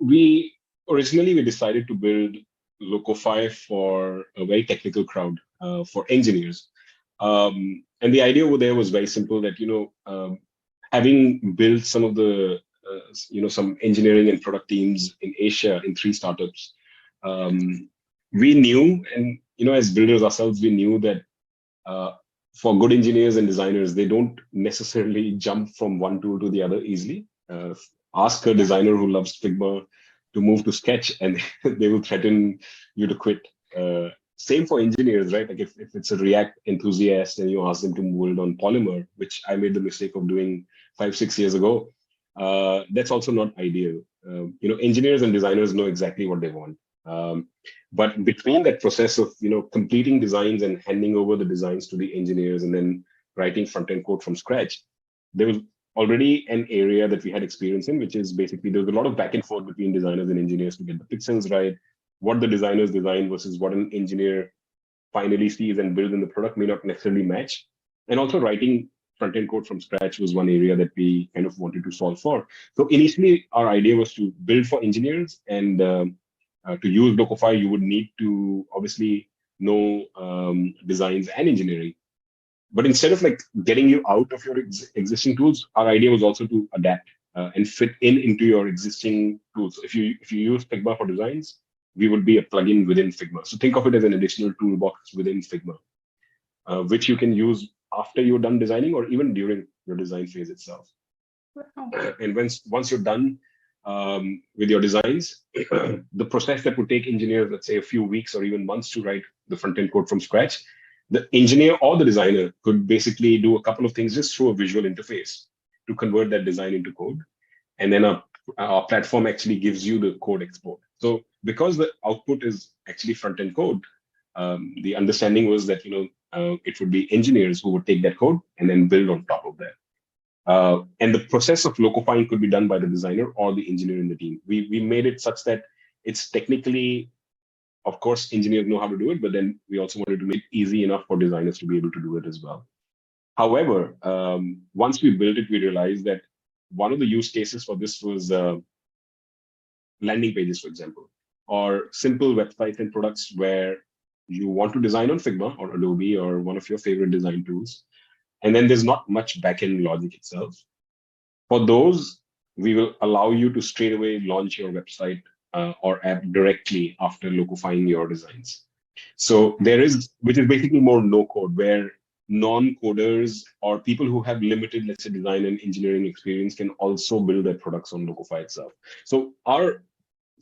we originally we decided to build Locofy for a very technical crowd, for engineers. And the idea over there was very simple that, having built some of the, some engineering and product teams in Asia in 3 startups, we knew, and, as builders ourselves, we knew that for good engineers and designers, they don't necessarily jump from one tool to the other easily. Ask a designer who loves Figma to move to Sketch, and they will threaten you to quit. Same for engineers, right? Like if it's a React enthusiast and you ask them to build on Polymer, which I made the mistake of doing 5-6 years ago, that's also not ideal. Engineers and designers know exactly what they want. But between that process of completing designs and handing over the designs to the engineers and then writing front-end code from scratch, there was already an area that we had experience in, which is basically there was a lot of back and forth between designers and engineers to get the pixels right. What the designers design versus what an engineer finally sees and builds in the product may not necessarily match. And also writing front-end code from scratch was one area that we kind of wanted to solve for. So initially, our idea was to build for engineers, and to use Locofy, you would need to obviously know designs and engineering. But instead of like getting you out of your existing tools, our idea was also to adapt and fit into your existing tools. If you use Figma for designs, we would be a plugin within Figma. So think of it as an additional toolbox within Figma, which you can use after you're done designing or even during your design phase itself. Wow. And once you're done with your designs, the process that would take engineers, let's say a few weeks or even months to write the front-end code from scratch, the engineer or the designer could basically do a couple of things just through a visual interface to convert that design into code. And then our platform actually gives you the code export. So because the output is actually front-end code, the understanding was that it would be engineers who would take that code and then build on top of that. And the process of Locofying could be done by the designer or the engineer in the team. We made it such that it's technically, of course, engineers know how to do it, but then we also wanted to make it easy enough for designers to be able to do it as well. However, once we built it, we realized that one of the use cases for this was landing pages, for example, or simple websites and products where you want to design on Figma or Adobe or one of your favorite design tools, and then there's not much backend logic itself. For those, we will allow you to straight away launch your website or app directly after Locofying your designs. So which is basically more no code, where non-coders or people who have limited, let's say, design and engineering experience can also build their products on Locofy itself. So our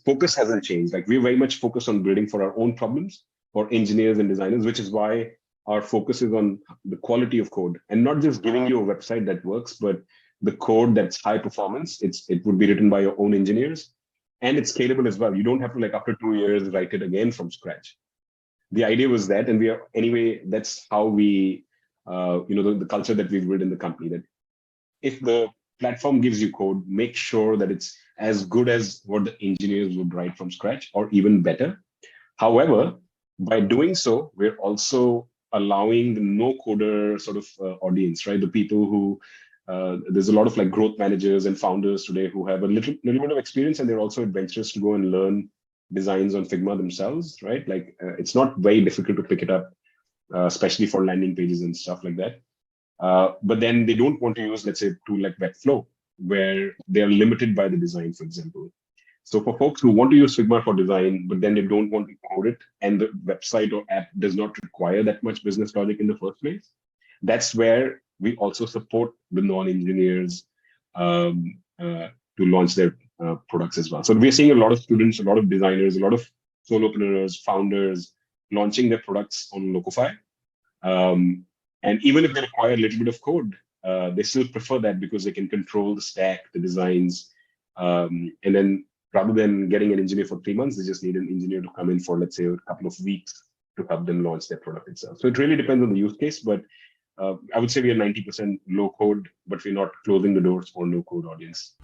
focus hasn't changed. Like we're very much focused on building for our own problems for engineers and designers, which is why our focus is on the quality of code and not just giving you a website that works, but the code that's high performance. It would be written by your own engineers, and it's scalable as well. You don't have to, like, after 2 years, write it again from scratch. The idea was that, and that's how we, the culture that we've built in the company, that if the platform gives you code, make sure that it's as good as what the engineers would write from scratch or even better. However, by doing so, we're also allowing the no-coder sort of audience, right? The people who, there's a lot of like growth managers and founders today who have a little bit of experience, and they're also adventurous to go and learn designs on Figma themselves, right? Like it's not very difficult to pick it up, especially for landing pages and stuff like that. But then they don't want to use, let's say, a tool like Webflow, where they're limited by the design, for example. So for folks who want to use Figma for design, but then they don't want to code it, and the website or app does not require that much business logic in the first place, that's where we also support the non-engineers to launch their products as well. So we're seeing a lot of students, a lot of designers, a lot of solopreneurs, founders launching their products on Locofy. And even if they require a little bit of code, they still prefer that because they can control the stack, the designs, and then rather than getting an engineer for 3 months, they just need an engineer to come in for, let's say, a couple of weeks to help them launch their product itself. So it really depends on the use case, but I would say we are 90% low code, but we're not closing the doors for no code audience.